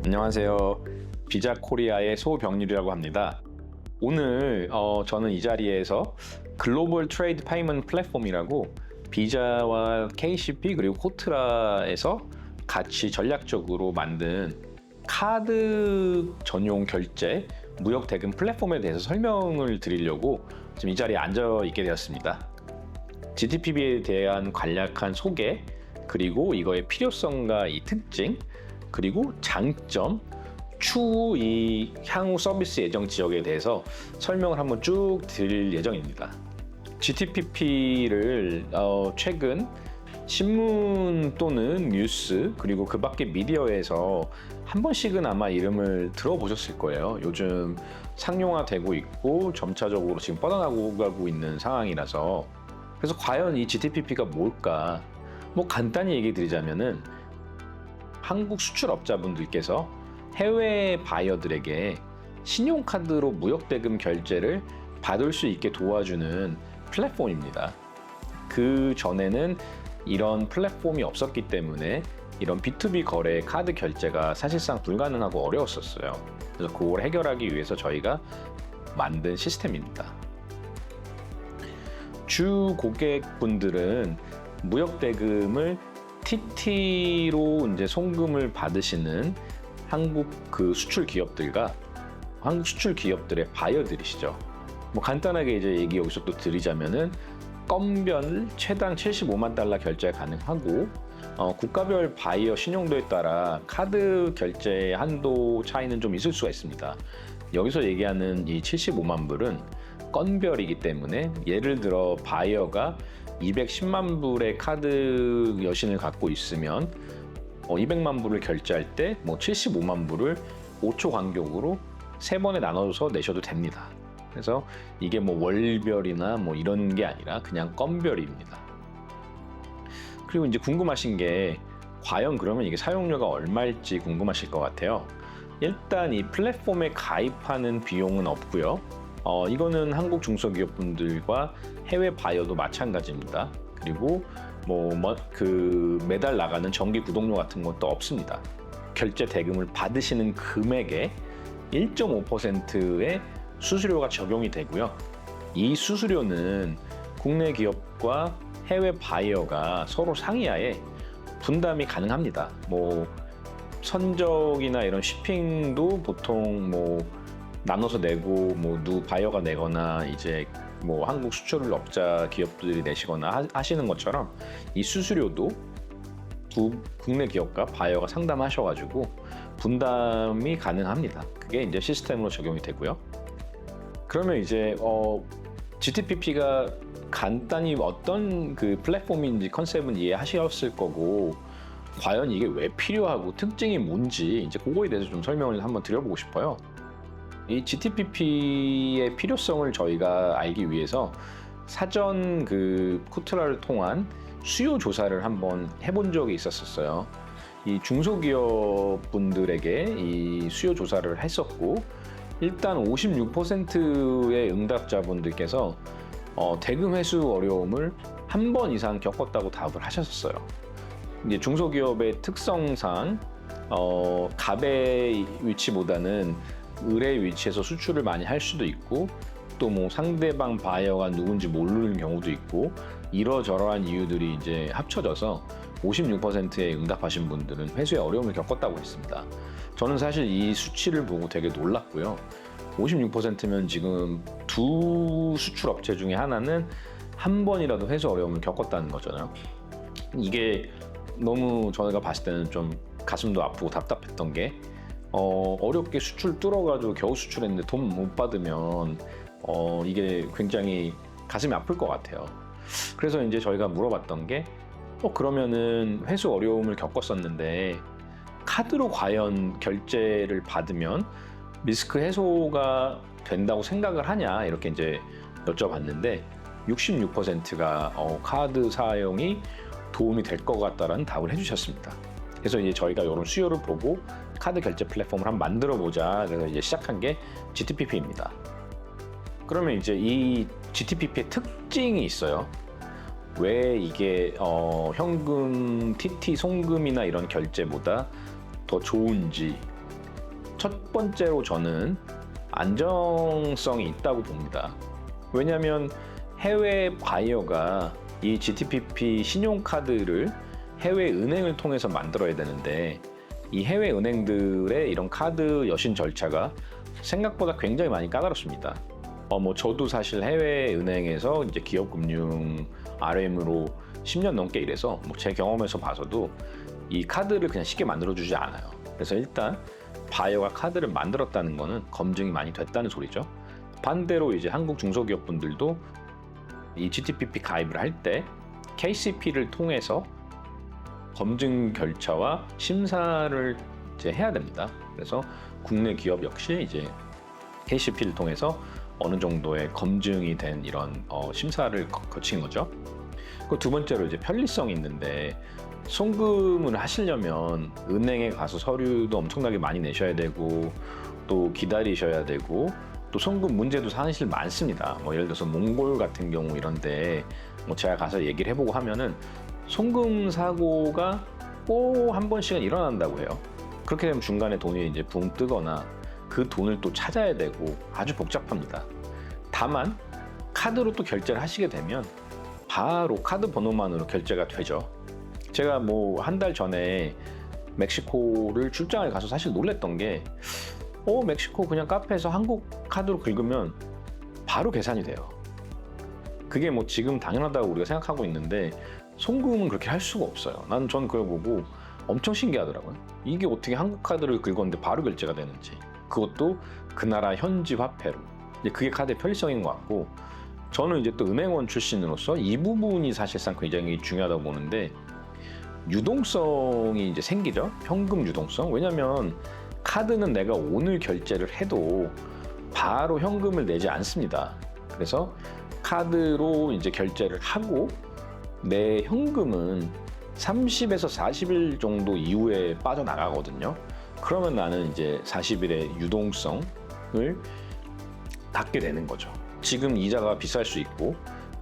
안녕하세요. 비자 코리아의 소병률이라고 합니다. 오늘 저는 이 자리에서 글로벌 트레이드 페이먼트 플랫폼이라고 비자와 KCP 그리고 코트라에서 같이 전략적으로 만든 카드 전용 결제 무역 대금 플랫폼에 대해서 설명을 드리려고 지금 이 자리에 앉아 있게 되었습니다. GTPB에 대한 간략한 소개, 그리고 이거의 필요성과 이 특징, 그리고 장점, 추후 이 향후 서비스 예정 지역에 대해서 설명을 한번 쭉 드릴 예정입니다. GTPP를 최근 신문 또는 뉴스, 그리고 그 밖의 미디어에서 한 번씩은 아마 이름을 들어보셨을 거예요. 요즘 상용화되고 있고 점차적으로 지금 뻗어나가고 있는 상황이라서. 그래서 과연 이 GTPP가 뭘까? 뭐 간단히 얘기 드리자면은 한국 수출업자분들께서 해외 바이어들에게 신용카드로 무역대금 결제를 받을 수 있게 도와주는 플랫폼입니다. 그 전에는 이런 플랫폼이 없었기 때문에 이런 B2B 거래 카드 결제가 사실상 불가능하고 어려웠었어요. 그래서 그걸 해결하기 위해서 저희가 만든 시스템입니다. 주 고객분들은 무역대금을 TT로 이제 송금을 받으시는 한국 그 수출 기업들과 한국 수출 기업들의 바이어들이시죠. 뭐 간단하게 이제 얘기 여기서 또 드리자면은 건별 최당 75만 달러 결제 가능하고 국가별 바이어 신용도에 따라 카드 결제 한도 차이는 좀 있을 수가 있습니다. 여기서 얘기하는 이 75만 불은 건별이기 때문에 예를 들어 바이어가 210만 불의 카드 여신을 갖고 있으면 200만 불을 결제할 때 뭐 75만 불을 5초 간격으로 3번에 나눠서 내셔도 됩니다. 그래서 이게 뭐 월별이나 뭐 이런 게 아니라 그냥 건별입니다. 그리고 이제 궁금하신 게 과연 그러면 이게 사용료가 얼마일지 궁금하실 것 같아요. 일단 이 플랫폼에 가입하는 비용은 없고요. 이거는 한국 중소기업분들과 해외 바이어도 마찬가지입니다. 그리고 그 매달 나가는 정기 구독료 같은 것도 없습니다. 결제 대금을 받으시는 금액에 1.5%의 수수료가 적용이 되고요. 이 수수료는 국내 기업과 해외 바이어가 서로 상의하에 분담이 가능합니다. 뭐 선적이나 이런 쇼핑도 보통 뭐 나눠서 내고 누 바이어가 내거나 이제 뭐 한국 수출업자 기업들이 내시거나 하시는 것처럼 이 수수료도 국내 기업과 바이어가 상담하셔가지고 분담이 가능합니다. 그게 이제 시스템으로 적용이 되고요. 그러면 이제 GTPP가 간단히 어떤 그 플랫폼인지 컨셉은 이해하셨을 거고, 과연 이게 왜 필요하고 특징이 뭔지 이제 그거에 대해서 좀 설명을 한번 드려보고 싶어요. 이 GTPP의 필요성을 저희가 알기 위해서 사전 그 코트라를 통한 수요 조사를 한번 해본 적이 있었어요. 이 중소기업 분들에게 이 수요 조사를 했었고, 일단 56%의 응답자분들께서 대금 회수 어려움을 한 번 이상 겪었다고 답을 하셨어요. 이제 중소기업의 특성상 갑의 위치보다는 을의 위치에서 수출을 많이 할 수도 있고, 또 뭐 상대방 바이어가 누군지 모르는 경우도 있고, 이러저러한 이유들이 이제 합쳐져서 56%의 응답하신 분들은 회수에 어려움을 겪었다고 했습니다. 저는 사실 이 수치를 보고 되게 놀랐고요. 56%면 지금 두 수출업체 중에 하나는 한 번이라도 회수 어려움을 겪었다는 거잖아요. 이게 너무 저희가 봤을 때는 좀 가슴도 아프고 답답했던 게, 어렵게 수출 뚫어가지고 겨우 수출했는데 돈 못 받으면 이게 굉장히 가슴이 아플 것 같아요. 그래서 이제 저희가 물어봤던 게 그러면은 회수 어려움을 겪었었는데 카드로 과연 결제를 받으면 리스크 해소가 된다고 생각을 하냐, 이렇게 이제 여쭤봤는데 66%가 카드 사용이 도움이 될 것 같다라는 답을 해주셨습니다. 그래서 이제 저희가 이런 수요를 보고 카드 결제 플랫폼을 한번 만들어 보자. 그래서 이제 시작한 게 GTPP입니다. 그러면 이제 이 GTPP의 특징이 있어요. 왜 이게 현금, TT 송금이나 이런 결제보다 더 좋은지, 첫 번째로 저는 안정성이 있다고 봅니다. 왜냐하면 해외 바이어가 이 GTPP 신용카드를 해외 은행을 통해서 만들어야 되는데 이 해외 은행들의 이런 카드 여신 절차가 생각보다 굉장히 많이 까다롭습니다. 저도 사실 해외 은행에서 이제 기업금융 RM으로 10년 넘게 일해서 제 경험에서 봐서도 이 카드를 그냥 쉽게 만들어주지 않아요. 그래서 일단 바이어가 카드를 만들었다는 거는 검증이 많이 됐다는 소리죠. 반대로 이제 한국 중소기업분들도 이 GTPP 가입을 할 때 KCP를 통해서 검증 결차와 심사를 이제 해야 됩니다. 그래서 국내 기업 역시 이제 KCP를 통해서 어느 정도의 검증이 된 이런 심사를 거친 거죠. 그 두 번째로 이제 편리성이 있는데 송금을 하시려면 은행에 가서 서류도 엄청나게 많이 내셔야 되고 또 기다리셔야 되고 또 송금 문제도 사실 많습니다. 예를 들어서 몽골 같은 경우 이런데 제가 가서 얘기를 해보고 하면은 송금 사고가 꼭 한 번씩은 일어난다고 해요. 그렇게 되면 중간에 돈이 이제 붕 뜨거나 그 돈을 또 찾아야 되고 아주 복잡합니다. 다만 카드로 또 결제를 하시게 되면 바로 카드 번호만으로 결제가 되죠. 제가 한 달 전에 멕시코를 출장을 가서 사실 놀랬던 게 멕시코 그냥 카페에서 한국 카드로 긁으면 바로 계산이 돼요. 그게 지금 당연하다고 우리가 생각하고 있는데 송금은 그렇게 할 수가 없어요. 전 그걸 보고 엄청 신기하더라고요. 이게 어떻게 한국 카드를 긁었는데 바로 결제가 되는지. 그것도 그 나라 현지 화폐로. 그게 카드의 편리성인 것 같고 저는 이제 또 은행원 출신으로서 이 부분이 사실상 굉장히 중요하다고 보는데 유동성이 이제 생기죠. 현금 유동성. 왜냐하면 카드는 내가 오늘 결제를 해도 바로 현금을 내지 않습니다. 그래서 카드로 이제 결제를 하고 내 현금은 30에서 40일 정도 이후에 빠져나가거든요. 그러면 나는 이제 40일의 유동성을 갖게 되는 거죠. 지금 이자가 비쌀 수 있고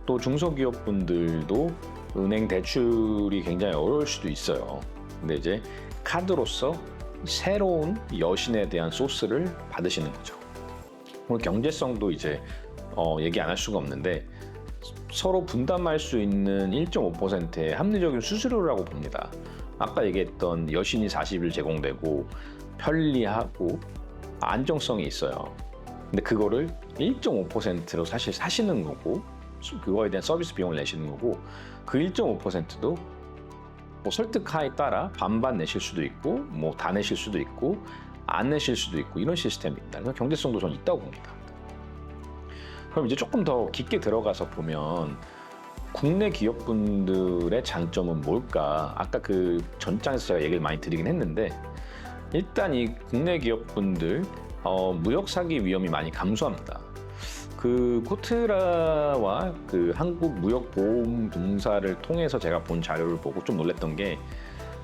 또 중소기업분들도 은행 대출이 굉장히 어려울 수도 있어요. 근데 이제 카드로서 새로운 여신에 대한 소스를 받으시는 거죠. 오늘 경제성도 이제 얘기 안 할 수가 없는데 서로 분담할 수 있는 1.5%의 합리적인 수수료라고 봅니다. 아까 얘기했던 여신이 40일 제공되고 편리하고 안정성이 있어요. 근데 그거를 1.5%로 사실 사시는 거고 그거에 대한 서비스 비용을 내시는 거고 그 1.5%도 설득하에 따라 반반 내실 수도 있고 다 내실 수도 있고 안 내실 수도 있고 이런 시스템입니다. 그래서 경제성도 저는 있다고 봅니다. 그럼 이제 조금 더 깊게 들어가서 보면 국내 기업분들의 장점은 뭘까? 아까 그 전장에서 제가 얘기를 많이 드리긴 했는데 일단 이 국내 기업분들 무역 사기 위험이 많이 감소합니다. 그 코트라와 그 한국무역보험공사를 통해서 제가 본 자료를 보고 좀 놀랐던 게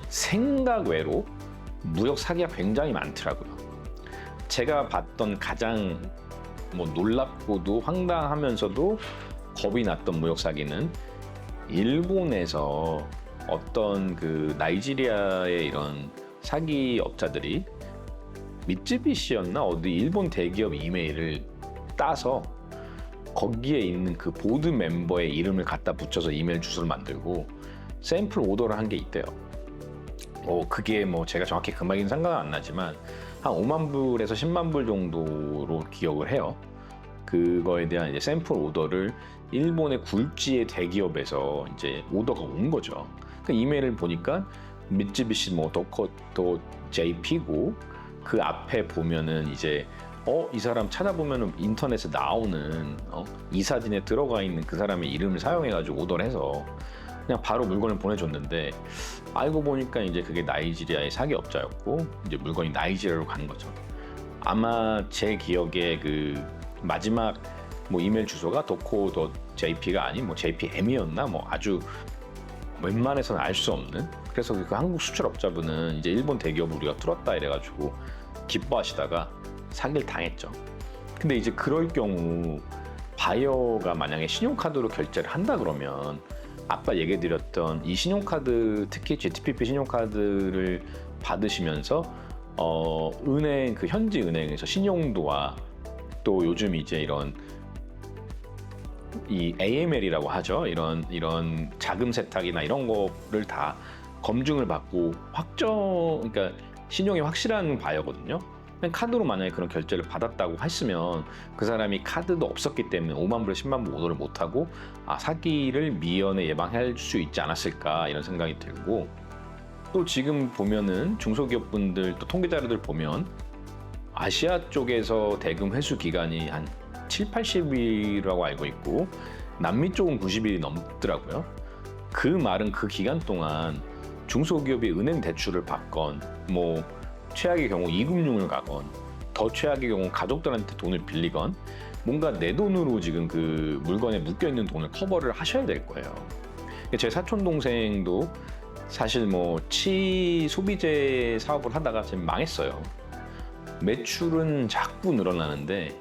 생각 외로 무역 사기가 굉장히 많더라고요. 제가 봤던 가장 놀랍고도 황당하면서도 겁이 났던 무역 사기는 일본에서 어떤 그 나이지리아의 이런 사기업자들이 미쯔비시였나 어디 일본 대기업 이메일을 따서 거기에 있는 그 보드 멤버의 이름을 갖다 붙여서 이메일 주소를 만들고 샘플 오더를 한 게 있대요. 그게 제가 정확히 금액은 생각은 안 나지만 한 5만 불에서 10만 불 정도로 기억을 해요. 그거에 대한 이제 샘플 오더를 일본의 굴지의 대기업에서 이제 오더가 온 거죠. 그 이메일을 보니까 미쯔비시 도코토 JP고 그 앞에 보면은 이제 이 사람 찾아보면은 인터넷에 나오는 이 사진에 들어가 있는 그 사람의 이름을 사용해가지고 오더를 해서 그냥 바로 물건을 보내줬는데 알고 보니까 이제 그게 나이지리아의 사기업자였고 이제 물건이 나이지리아로 간 거죠. 아마 제 기억에 그 마지막 이메일 주소가 도코.jp가 아닌 jpm이었나 아주 웬만해서는 알 수 없는. 그래서 그 한국 수출업자분은 이제 일본 대기업을 우리가 뚫었다 이래가지고 기뻐하시다가 사기를 당했죠. 근데 이제 그럴 경우 바이어가 만약에 신용카드로 결제를 한다 그러면 아까 얘기드렸던 이 신용카드 특히 GTPP 신용카드를 받으시면서 은행 그 현지 은행에서 신용도와 또 요즘 이제 이런 이 AML이라고 하죠. 이런 자금 세탁이나 이런 거를 다 검증을 받고 그러니까 신용이 확실한 바이어거든요. 그냥 카드로 만약에 그런 결제를 받았다고 했으면 그 사람이 카드도 없었기 때문에 5만 불에 10만 불 오더를 못하고 사기를 미연에 예방할 수 있지 않았을까 이런 생각이 들고, 또 지금 보면은 중소기업분들 또 통계 자료들 보면 아시아 쪽에서 대금 회수 기간이 한 7, 80일이라고 알고 있고 남미 쪽은 90일이 넘더라고요. 그 말은 그 기간 동안 중소기업이 은행 대출을 받건 뭐 최악의 경우 이금융을 가건 더 최악의 경우 가족들한테 돈을 빌리건 뭔가 내 돈으로 지금 그 물건에 묶여있는 돈을 커버를 하셔야 될 거예요. 제 사촌 동생도 사실 뭐 소비재 사업을 하다가 지금 망했어요. 매출은 자꾸 늘어나는데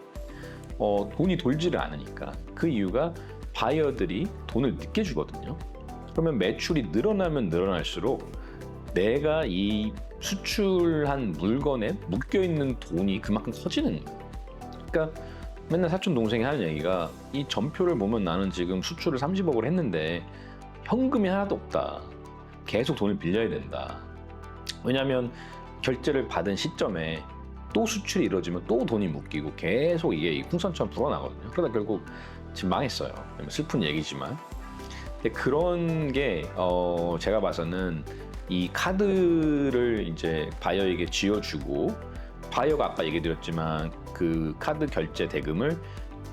돈이 돌지를 않으니까. 그 이유가 바이어들이 돈을 늦게 주거든요. 그러면 매출이 늘어나면 늘어날수록 내가 이 수출한 물건에 묶여있는 돈이 그만큼 커지는 거예요. 그러니까 맨날 사촌 동생이 하는 얘기가 이 전표를 보면 나는 지금 수출을 30억을 했는데 현금이 하나도 없다. 계속 돈을 빌려야 된다. 왜냐하면 결제를 받은 시점에 또 수출이 이루어지면 또 돈이 묶이고 계속 이게 풍선처럼 불어나거든요. 그러다 결국 지금 망했어요. 슬픈 얘기지만. 근데 그런 게 제가 봐서는 이 카드를 이제 바이어에게 쥐어주고, 바이어가 아까 얘기 드렸지만 그 카드 결제 대금을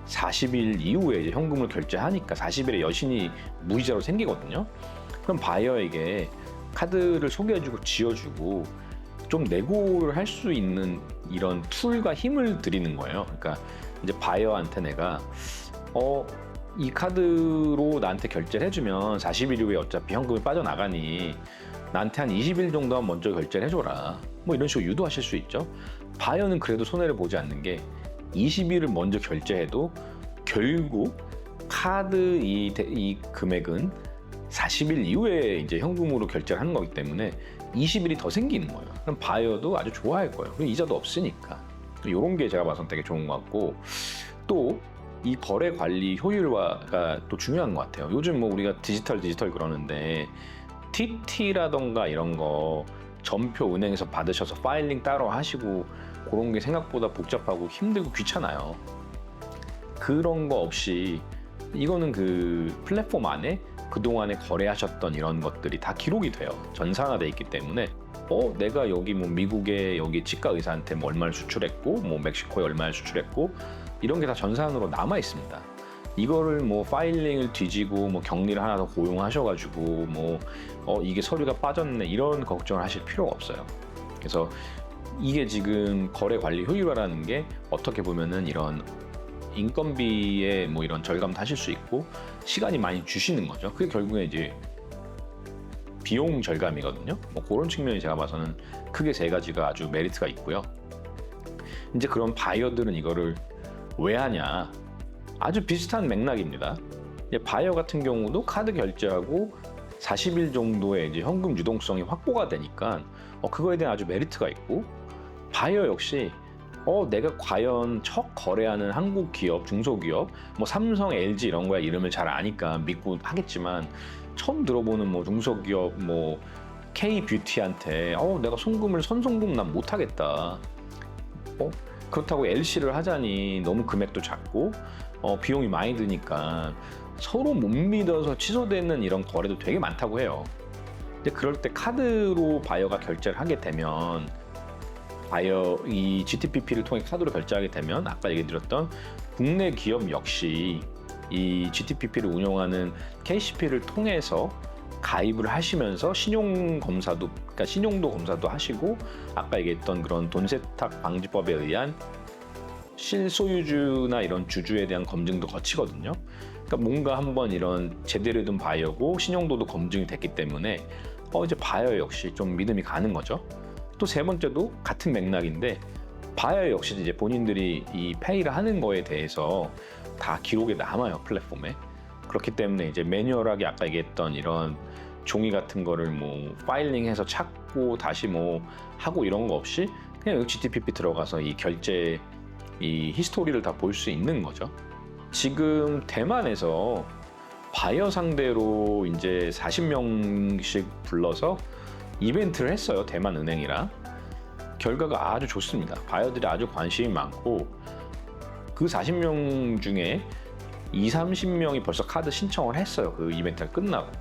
40일 이후에 이제 현금을 결제하니까 40일에 여신이 무이자로 생기거든요. 그럼 바이어에게 카드를 소개해주고 쥐어주고 좀 내고를 할 수 있는 이런 툴과 힘을 드리는 거예요. 그러니까 이제 바이어한테 내가 이 카드로 나한테 결제를 해주면 40일 이후에 어차피 현금이 빠져나가니 나한테 한 20일 정도만 먼저 결제를 해줘라. 뭐 이런 식으로 유도하실 수 있죠. 바이어는 그래도 손해를 보지 않는 게 20일을 먼저 결제해도 결국 카드 이 금액은 40일 이후에 이제 현금으로 결제를 하는 거기 때문에 20일이 더 생기는 거예요. 그럼 바이어도 아주 좋아할 거예요. 그리고 이자도 없으니까. 이런 게 제가 봐서는 되게 좋은 것 같고, 또 이 거래 관리 효율화가 또 중요한 것 같아요. 요즘 뭐 우리가 디지털 그러는데 TT라던가 이런 거 전표 은행에서 받으셔서 파일링 따로 하시고 그런 게 생각보다 복잡하고 힘들고 귀찮아요. 그런 거 없이 이거는 그 플랫폼 안에 그동안에 거래하셨던 이런 것들이 다 기록이 돼요. 전산화돼 있기 때문에 내가 여기 뭐 미국에 여기 치과 의사한테 뭐 얼마를 수출했고 뭐 멕시코에 얼마를 수출했고 이런 게 다 전산으로 남아 있습니다. 이거를 뭐 파일링을 뒤지고 뭐 격리를 하나 더 고용하셔가지고 뭐 이게 서류가 빠졌네 이런 걱정을 하실 필요가 없어요. 그래서 이게 지금 거래 관리 효율화라는 게 어떻게 보면은 이런 인건비에 뭐 이런 절감도 하실 수 있고 시간이 많이 주시는 거죠. 그게 결국에 이제 비용 절감이거든요. 뭐 그런 측면이 제가 봐서는 크게 세 가지가 아주 메리트가 있고요. 이제 그런 바이어들은 이거를 왜 하냐? 아주 비슷한 맥락입니다. 바이어 같은 경우도 카드 결제하고 40일 정도의 이제 현금 유동성이 확보가 되니까 그거에 대한 아주 메리트가 있고, 바이어 역시 내가 과연 첫 거래하는 한국 기업, 중소기업, 뭐 삼성, LG 이런 거야 이름을 잘 아니까 믿고 하겠지만 처음 들어보는 뭐 중소기업 뭐 K뷰티한테 내가 선송금 난 못하겠다. 그렇다고 LC를 하자니 너무 금액도 작고 비용이 많이 드니까 서로 못 믿어서 취소되는 이런 거래도 되게 많다고 해요. 근데 그럴 때 카드로 바이어가 결제를 하게 되면 바이어 이 GTPP를 통해 카드로 결제하게 되면 아까 얘기 드렸던 국내 기업 역시 이 GTPP를 운영하는 KCP를 통해서 가입을 하시면서 신용 검사도, 그러니까 신용도 검사도 하시고 아까 얘기했던 그런 돈 세탁 방지법에 의한 실소유주나 이런 주주에 대한 검증도 거치거든요. 그러니까 뭔가 한번 이런 제대로 된 바이어고 신용도도 검증이 됐기 때문에 이제 바이어 역시 좀 믿음이 가는 거죠. 또 세 번째도 같은 맥락인데 바이어 역시 이제 본인들이 이 페이를 하는 거에 대해서 다 기록에 남아요, 플랫폼에. 그렇기 때문에 이제 매뉴얼하게 아까 얘기했던 이런 종이 같은 거를 뭐 파일링해서 찾고 다시 뭐 하고 이런 거 없이 그냥 여기 GTPP 들어가서 이 결제 이 히스토리를 다 볼 수 있는 거죠. 지금 대만에서 바이어 상대로 이제 40명씩 불러서 이벤트를 했어요. 대만은행이랑. 결과가 아주 좋습니다. 바이어들이 아주 관심이 많고 그 40명 중에 30명이 벌써 카드 신청을 했어요. 그 이벤트가 끝나고.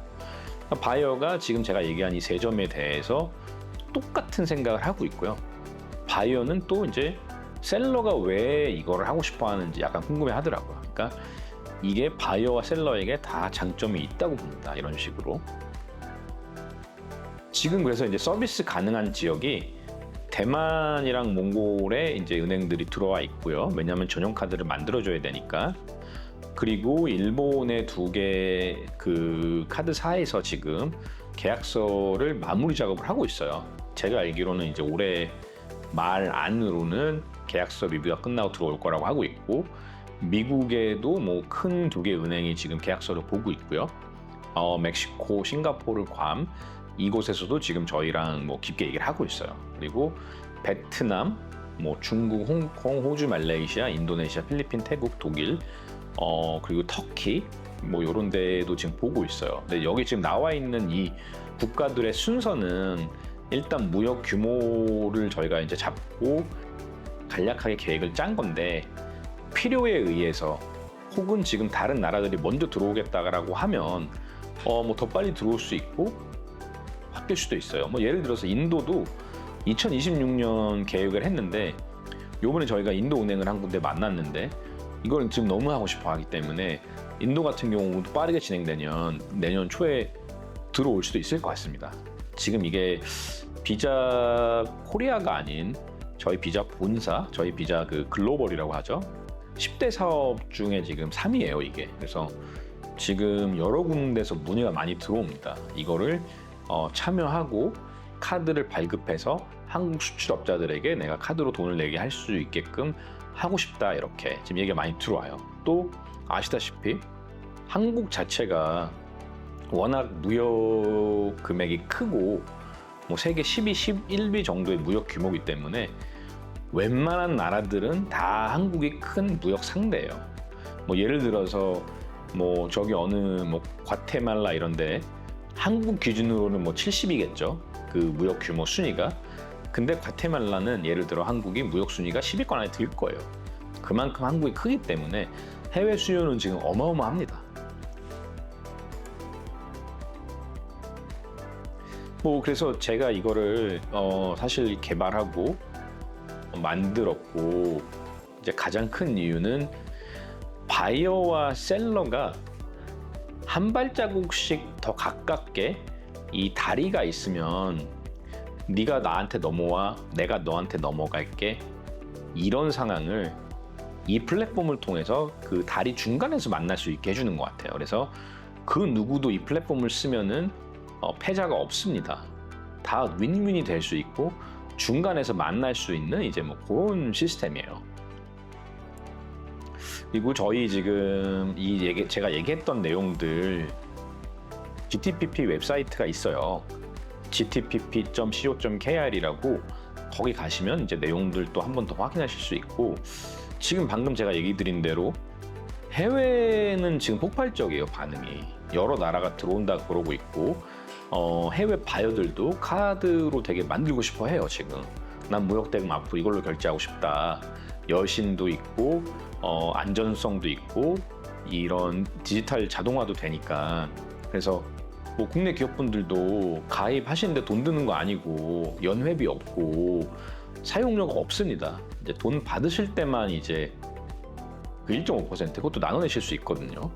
바이어가 지금 제가 얘기한 이 세 점에 대해서 똑같은 생각을 하고 있고요. 바이어는 또 이제 셀러가 왜 이거를 하고 싶어 하는지 약간 궁금해 하더라고요. 그러니까 이게 바이어와 셀러에게 다 장점이 있다고 봅니다. 이런 식으로. 지금 그래서 이제 서비스 가능한 지역이 대만이랑 몽골에 이제 은행들이 들어와 있고요. 왜냐하면 전용 카드를 만들어줘야 되니까. 그리고 일본의 2개 그 카드사에서 지금 계약서를 마무리 작업을 하고 있어요. 제가 알기로는 이제 올해 말 안으로는 계약서 리뷰가 끝나고 들어올 거라고 하고 있고, 미국에도 뭐 큰 2개 은행이 지금 계약서를 보고 있고요. 멕시코, 싱가포르, 괌 이곳에서도 지금 저희랑 뭐 깊게 얘기를 하고 있어요. 그리고 베트남, 뭐 중국, 홍콩, 호주, 말레이시아, 인도네시아, 필리핀, 태국, 독일, 그리고 터키 뭐 이런 데도 지금 보고 있어요. 근데 여기 지금 나와 있는 이 국가들의 순서는 일단 무역 규모를 저희가 이제 잡고 간략하게 계획을 짠 건데, 필요에 의해서 혹은 지금 다른 나라들이 먼저 들어오겠다라고 하면 뭐 더 빨리 들어올 수 있고 바뀔 수도 있어요. 뭐 예를 들어서 인도도 2026년 계획을 했는데 요번에 저희가 인도 은행을 한 군데 만났는데 이걸 지금 너무 하고 싶어 하기 때문에 인도 같은 경우도 빠르게 진행되면 내년 초에 들어올 수도 있을 것 같습니다. 지금 이게 비자 코리아가 아닌 저희 비자 본사, 저희 비자 그 글로벌이라고 하죠. 10대 사업 중에 지금 3위예요, 이게. 그래서 지금 여러 군데서 문의가 많이 들어옵니다. 이거를 참여하고 카드를 발급해서 한국 수출업자들에게 내가 카드로 돈을 내게 할 수 있게끔 하고 싶다, 이렇게 지금 얘기가 많이 들어와요. 또 아시다시피 한국 자체가 워낙 무역 금액이 크고 뭐 세계 10위, 11위 정도의 무역 규모이기 때문에 웬만한 나라들은 다 한국이 큰 무역 상대예요. 뭐 예를 들어서 뭐 저기 어느 뭐 과테말라 이런데 한국 기준으로는 뭐 70이겠죠. 그 무역 규모 순위가. 근데 과테말라는 예를 들어 한국이 무역 순위가 10위권 안에 들 거예요. 그만큼 한국이 크기 때문에 해외 수요는 지금 어마어마합니다. 뭐 그래서 제가 이거를 사실 개발하고 만들었고, 이제 가장 큰 이유는 바이어와 셀러가 한 발자국씩 더 가깝게 이 다리가 있으면 네가 나한테 넘어와, 내가 너한테 넘어갈게, 이런 상황을 이 플랫폼을 통해서 그 다리 중간에서 만날 수 있게 해주는 것 같아요. 그래서 그 누구도 이 플랫폼을 쓰면은 패자가 없습니다. 다 윈윈이 될 수 있고 중간에서 만날 수 있는 이제 뭐 그런 시스템이에요. 그리고 저희 지금 제가 얘기했던 내용들 GTPP 웹사이트가 있어요. gtpp.co.kr이라고 거기 가시면 이제 내용들 또 한 번 더 확인하실 수 있고, 지금 방금 제가 얘기 드린 대로 해외는 지금 폭발적이에요, 반응이. 여러 나라가 들어온다 그러고 있고, 해외 바이어들도 카드로 되게 만들고 싶어 해요, 지금. 난 무역대금 앞으로 이걸로 결제하고 싶다. 여신도 있고, 안전성도 있고, 이런 디지털 자동화도 되니까. 그래서 뭐 국내 기업분들도 가입하시는데 돈 드는 거 아니고, 연회비 없고, 사용료가 없습니다. 이제 돈 받으실 때만 이제 그 1.5% 그것도 나눠내실 수 있거든요.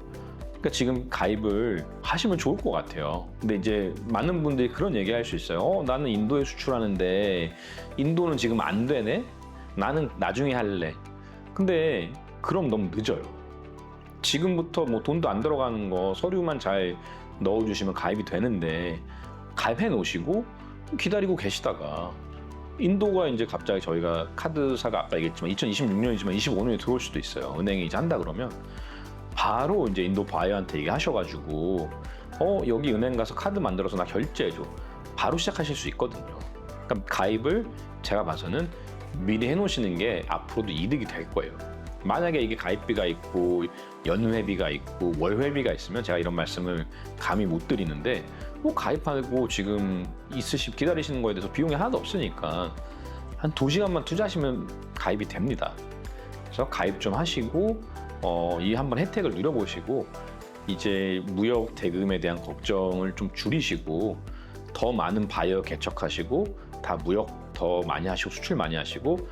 그러니까 지금 가입을 하시면 좋을 것 같아요. 근데 이제 많은 분들이 그런 얘기 할 수 있어요. 나는 인도에 수출하는데 인도는 지금 안 되네? 나는 나중에 할래. 근데 그럼 너무 늦어요. 지금부터 뭐 돈도 안 들어가는 거 서류만 잘 넣어주시면 가입이 되는데, 가입해 놓으시고 기다리고 계시다가 인도가 이제 갑자기 저희가 카드사가 아까 얘기했지만 2026년이지만 25년에 들어올 수도 있어요. 은행이 이제 한다 그러면 바로 이제 인도 바이어한테 얘기하셔가지고 여기 은행 가서 카드 만들어서 나 결제해줘. 바로 시작하실 수 있거든요. 그러니까 가입을 제가 봐서는 미리 해놓으시는 게 앞으로도 이득이 될 거예요. 만약에 이게 가입비가 있고 연회비가 있고 월회비가 있으면 제가 이런 말씀을 감히 못 드리는데 뭐 가입하고 지금 기다리시는 거에 대해서 비용이 하나도 없으니까 한 2시간만 투자하시면 가입이 됩니다. 그래서 가입 좀 하시고 이 한번 혜택을 누려보시고 이제 무역 대금에 대한 걱정을 좀 줄이시고 더 많은 바이어 개척하시고 다 무역 더 많이 하시고 수출 많이 하시고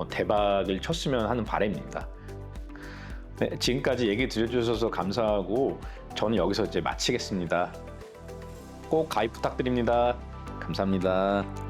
대박을 쳤으면 하는 바람입니다. 네, 지금까지 얘기 들려주셔서 감사하고 저는 여기서 이제 마치겠습니다. 꼭 가입 부탁드립니다. 감사합니다.